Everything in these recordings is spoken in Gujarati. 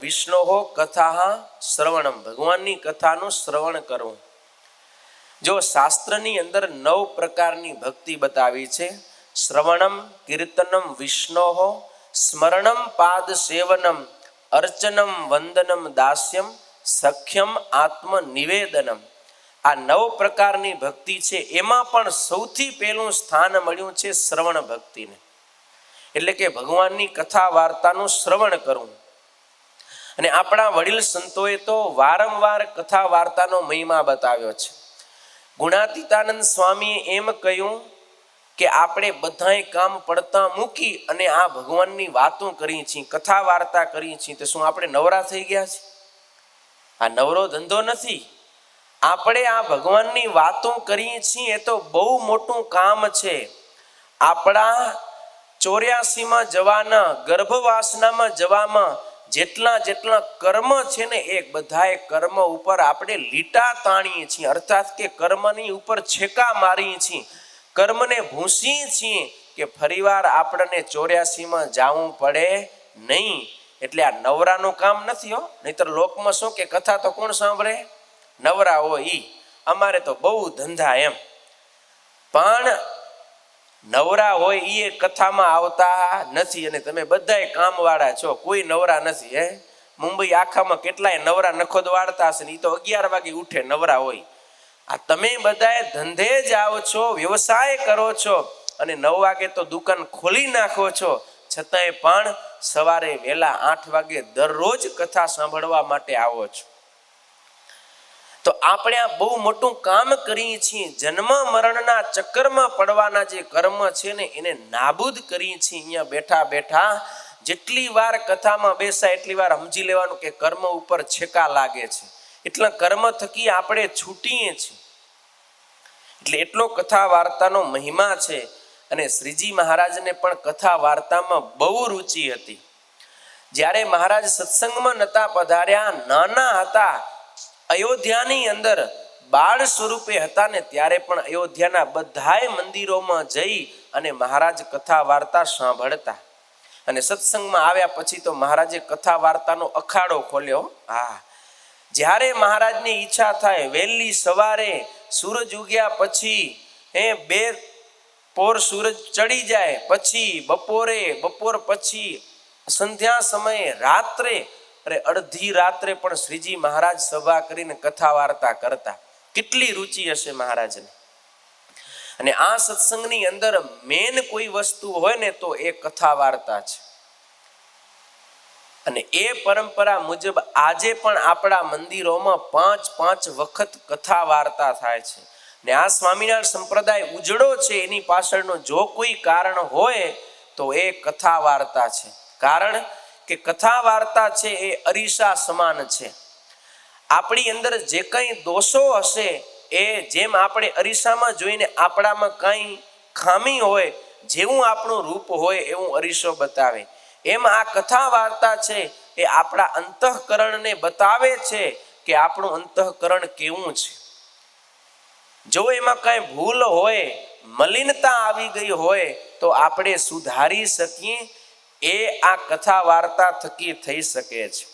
વિષ્ણોહો કથા શ્રવણમ, ભગવાનની કથાનું શ્રવણ કરવું. જો શાસ્ત્રની અંદર 9 પ્રકારની ભક્તિ બતાવી છે. શ્રવણમ, કીર્તનમ, વિષ્ણોહો, સ્મરણમ, પાદ સેવનમ, અર્ચનમ, વંદનમ, દાસ્યમ, સખ્યમ, આત્મ નિવેદનમ. આ 9 પ્રકારની ભક્તિ છે. એમાં પણ સૌથી પહેલું સ્થાન મળ્યું છે શ્રવણ ભક્તિને, એટલે કે ભગવાનની કથા વાર્તાનું શ્રવણ કરવું. અને આપણા વડીલ સંતોએ તો વારંવાર કથા વાર્તાનો મહિમા બતાવ્યો છે. ગુણાતીતાનંદ સ્વામીએ એમ કહ્યું કે આપણે બધાય કામ પડતા મૂકી અને આ ભગવાનની વાતો કરી છીએ, કથા વાર્તા કરી છીએ, તો શું આપણે નવરા થઈ ગયા છે? આ નવરો ધંધો નથી. આપણે આ ભગવાનની વાતો કરીએ છીએ એ તો બહુ મોટું કામ છે. આપણા 84માં જવાના, ગર્ભવાસનામાં જવામાં જેટલા કર્મ છે ને, એ બધાએ કર્મ ઉપર આપણે લીટા તાણીએ છીએ, અર્થાત કે કર્મની ઉપર છેકા મારીએ છીએ, કર્મને ભૂંસીએ છીએ કે ફરીવાર આપણને 84માં જવું પડે નહીં. એટલે આ નવરાનું કામ નથી હો. નહીતર લોકમાં શું કે કથા તો કોણ સાંભળે? નવરા હોય ઈ. અમારે તો બહુ ધંધા એમ. પણ નવરા હોય એ કથામાં આવતા નથી. અને તમે બધાય કામવાળા છો, કોઈ નવરા નથી. મુંબઈ આખામાં કેટલાય નવરા નખોદ વાળતા હશે ને, એ તો 11 વાગે ઉઠે, નવરા હોય. આ તમે બધાએ ધંધે જ આવો છો, વ્યવસાય કરો છો અને 9 વાગે તો દુકાન ખોલી નાખો છો, છતાંય પણ સવારે વહેલા 8 વાગે દરરોજ કથા સાંભળવા માટે આવો છો. તો આપણે આ બહુ મોટું કામ કરીએ છીએ. જન્મ મરણના ચક્કરમાં પડવાના જે કર્મ છે ને, એને નાબૂદ કરીએ છીએ. અહીંયા બેઠા બેઠા જેટલી વાર કથામાં બેસાય એટલી વાર સમજી લેવાનું કે કર્મ ઉપર છેકા લાગે છે, એટલા કર્મ થકી આપણે છૂટીએ છીએ. એટલે એટલો કથા વાર્તાનો મહિમા છે. અને શ્રીજી મહારાજને પણ કથા વાર્તામાં બહુ રુચિ હતી. જ્યારે મહારાજ સત્સંગમાં નતા પધાર્યા, નાના હતા, અયોધ્યાની અંદર બાળ સ્વરૂપે હતા ને, ત્યારે પણ અયોધ્યાના બધાય મંદિરોમાં જઈ અને મહારાજ કથા વાર્તા સાંભળતા. અને સત્સંગમાં આવ્યા પછી તો મહારાજે કથા વાર્તાનો અખાડો ખોલ્યો. જ્યારે મહારાજની ઈચ્છા થાય, વહેલી સવારે સૂરજ ઉગ્યા પછી, 2 પોર સૂરજ ચડી જાય પછી, બપોર પછી, સંધ્યા સમયે, રાત્રે, અરે અડધી રાત્રે પણ શ્રીજી મહારાજ સભા કરીને કથા વાર્તા કરતા. કેટલી રુચિ હશે મહારાજને. અને આ સત્સંગની અંદર મેન કોઈ વસ્તુ હોય ને તો એ કથા વાર્તા છે. અને એ પરંપરા મુજબ આજે પણ આપણા મંદિરોમાં 5 વખત કથા વાર્તા થાય છે. ને આ સ્વામિનારાયણ સંપ્રદાય ઉજળો છે, એની પાછળનું જો કોઈ કારણ હોય તો એ કથા વાર્તા છે. કારણ કે કથા વાર્તા છે એ અરીસા સમાન છે. આપણી અંદર જે કંઈ દોષો હશે એ જેમ આપણે અરીસામાં જોઈને આપણામાં કંઈ ખામી હોય, જેવું આપણું રૂપ હોય એવું અરીસો બતાવે, એમ આ કથા વાર્તા છે એ આપણા અંતઃકરણને બતાવે છે કે આપણું અંતઃકરણ કેવું છે. જો એમાં કાંઈ ભૂલ હોય, મલિનતા આવી ગઈ હોય તો આપણે સુધારી શકીએ. એ આ કથા વાર્તા થકી થઈ શકે છે.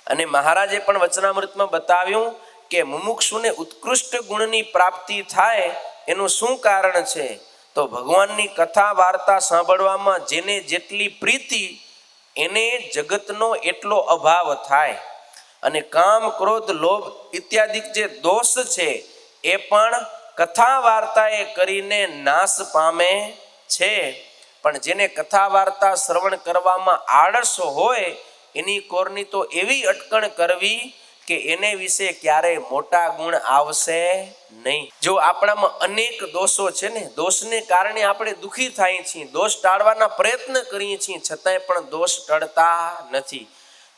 અને મહારાજે પણ વચનામૃતમાં બતાવ્યું કે મુમુક્ષુને ઉત્કૃષ્ટ ગુણની પ્રાપ્તિ થાય એનું શું કારણ છે? તો ભગવાનની કથા વાર્તા સાંભળવામાં જેને જેટલી પ્રીતિ, એને જગતનો એટલો અભાવ થાય. અને કામ, ક્રોધ, લોભ ઇત્યાદિ જે દોષ છે એ પણ કથા વાર્તાએ કરીને નાશ પામે છે. પણ જેને કથા વાર્તા શ્રવણ કરવામાં આળસ હોય, એની કોરની તો એવી અટકણ કરવી કે એને વિશે ક્યારેય મોટા ગુણ આવશે નહીં. જો આપણામાં અનેક દોષો છે ને, દોષને કારણે આપણે દુઃખી થઈએ છીએ, દોષ ટાળવાના પ્રયત્ન કરીએ છીએ, છતાંય પણ દોષ ટળતા નથી.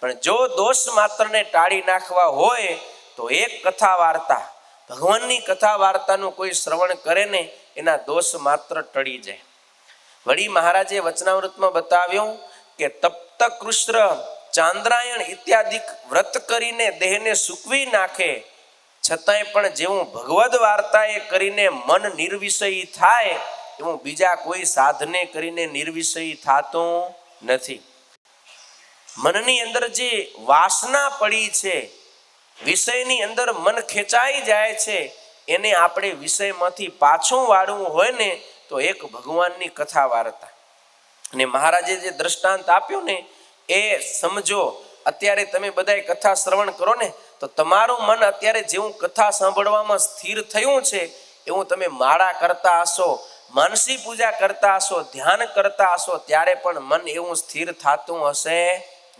પણ જો દોષ માત્રને ટાળી નાખવા હોય તો એક કથા વાર્તા, ભગવાનની કથા વાર્તાનું કોઈ શ્રવણ કરે ને, એના દોષ માત્ર ટળી જાય. વળી મહારાજે વચનામૃતમાં બતાવ્યું કે તપ્ત કૃષ્ણ, ચાંદ્રાયણ ઇત્યાદિ વ્રત કરીને દેહને સૂકવી નાખે, છતાંય પણ જેવું ભગવદ વાર્તાએ કરીને મન નિર્વિષય થાય એવું બીજા કોઈ સાધને કરીને નિર્વિષય થતું નથી. મનની અંદર જે વાસના પડી છે, વિષયની અંદર મન ખેંચાઈ જાય છે, એને આપણે વિષયમાંથી પાછું વાળવું હોય ને તો એક ભગવાનની કથા વાર્તા. અને મહારાજે જે દ્રષ્ટાંત આપ્યું ને એ સમજો. અત્યારે તમે બધાય કથા શ્રવણ કરો ને તો તમારું મન અત્યારે જેવું કથા સાંભળવામાં સ્થિર થયું છે એવું તમે માળા કરતા હશો, માનસી પૂજા કરતા હશો, ધ્યાન કરતા હશો ત્યારે પણ મન એવું સ્થિર થતું હશે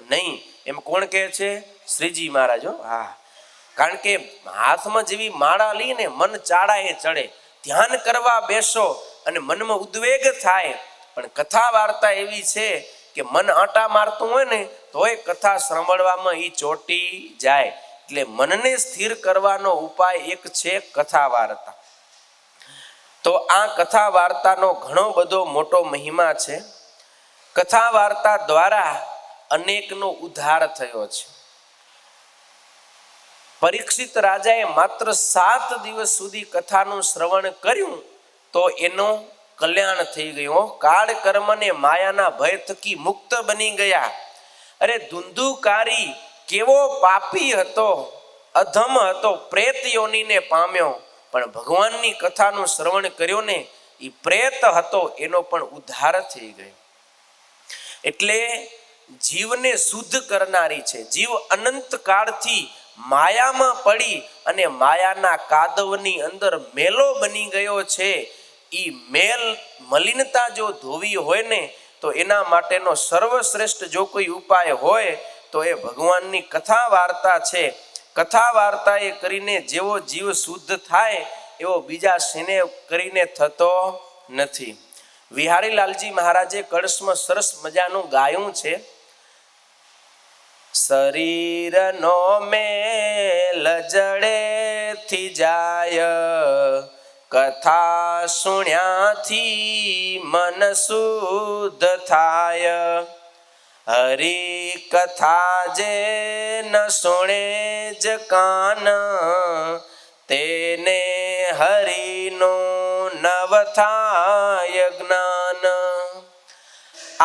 નહીં. એમ કોણ કહે છે? શ્રીજી મહારાજ. હા, કારણ કે હાથમાં જેવી માળા લઈને મન ચાળાએ ચડે. ધ્યાન કરવા બેસો અને મનમાં ઉદ્વેગ થાય, પણ કથા વાર્તા એવી છે કે મન આંટા મારતું હોય ને તોય કથા સાંભળવામાં એ ચોટી જાય. એટલે મનને સ્થિર કરવાનો ઉપાય એક છે કથા વાર્તા. તો આ કથા વાર્તાનો ઘણો બધો મોટો મહિમા છે. કથા વાર્તા દ્વારા અનેકનો ઉદ્ધાર થયો છે. પરીક્ષિત રાજાએ માત્ર 7 દિવસ સુધી કથાનું શ્રવણ કર્યું તો એનું કલ્યાણ થઈ ગયું. કાળ કર્મ ને માયાના ભય થકી મુક્ત બની ગયા. અરે ધુંધુકારી કેવો પાપી હતો, અધમ હતો, પ્રેત યોનીને પામ્યો, પણ ભગવાનની કથાનું શ્રવણ કર્યું ને એ પ્રેત હતો એનો પણ ઉદ્ધાર થઈ ગયો. એટલે જીવને શુદ્ધ કરનારી છે. જીવ અનંત કાળથી માયામાં પડી અને માયાના કાદવની અંદર મેલો બની ગયો છે. ઈ મેલ મલિનતા જો ધોવી હોય ને તો એના માટેનો સર્વશ્રેષ્ઠ જો કોઈ ઉપાય હોય તો એ ભગવાનની કથા વાર્તા છે. કથા વાર્તા એ કરીને જેવો જીવ શુદ્ધ થાય એવો બીજા શેને કરીને થતો નથી. વિહારીલાલજી મહારાજે કળશમાં સરસ મજાનું ગાયું છે. શરીરનો મેલ જડેથી જાય, કથા સુણ્યાથી મન શુદ્ધ થાય. હરી કથા જે ન સુણે જ કાન, તેને હરિનું નવ થાય જ્ઞાન.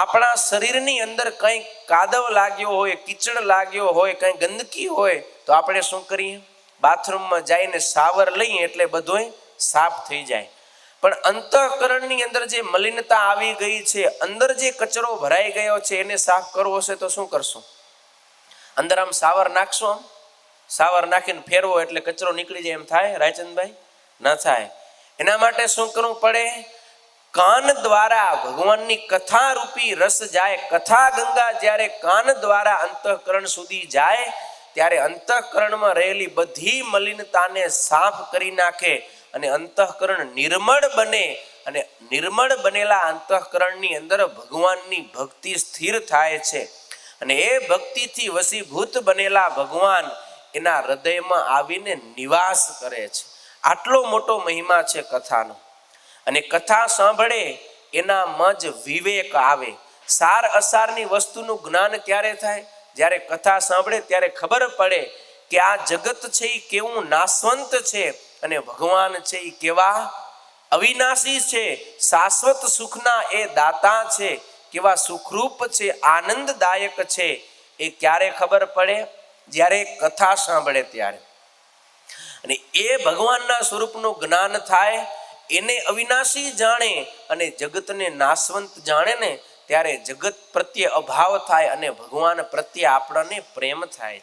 આપણા શરીરની અંદર કંઈ કાદવ લાગ્યો હોય, કીચડ લાગ્યો હોય, કંઈ ગંદકી હોય તો આપણે શું કરીએ? બાથરૂમમાં જઈને શાવર લઈએ એટલે બધું સાફ થઈ જાય. પણ અંતઃકરણની અંદર જે મલિનતા આવી ગઈ છે, અંદર જે કચરો ભરાઈ ગયો છે એને સાફ કરવો હશે તો શું કરશું? અંદર આમ શાવર નાખશો, આમ શાવર નાખીને ફેરવો એટલે કચરો નીકળી જાય એમ થાય રાયચંદભાઈ? ન થાય. એના માટે શું કરવું પડે? કાન દ્વારા ભગવાનની કથા રૂપી રસ જાય. કથા ગંગા જ્યારે કાન દ્વારા અંતઃકરણ સુધી જાય ત્યારે અંતઃકરણમાં રહેલી બધી મલિનતાને સાફ કરી નાખે અને અંતઃકરણ નિર્મળ બને. અને નિર્મળ બનેલા અંતઃકરણની અંદર ભગવાનની ભક્તિ સ્થિર થાય છે. અને એ ભક્તિથી વસીભૂત બનેલા ભગવાન એના હૃદયમાં આવીને નિવાસ કરે છે. આટલો મોટો મહિમા છે કથાનો. અને કથા સાંભળે એનામાં જ વિવેક આવે. સાર અસારની વસ્તુનું જ્ઞાન ક્યારે થાય? જ્યારે કથા સાંભળે ત્યારે ખબર પડે કે આ જગત છે એ કેવું નાશવંત છે અને ભગવાન છે એ કેવા અવિનાશી છે, શાશ્વત સુખના એ દાતા છે, કેવા સુખરૂપ છે, આનંદદાયક છે. એ ક્યારે ખબર પડે? જ્યારે કથા સાંભળે ત્યારે. અને એ ભગવાનના સ્વરૂપનું જ્ઞાન થાય, એને અવિનાશી જાણે અને જગતને નાશવંત જાણે ને ત્યારે જગત પ્રત્યે અભાવ થાય અને ભગવાન પ્રત્યે આપણને પ્રેમ થાય.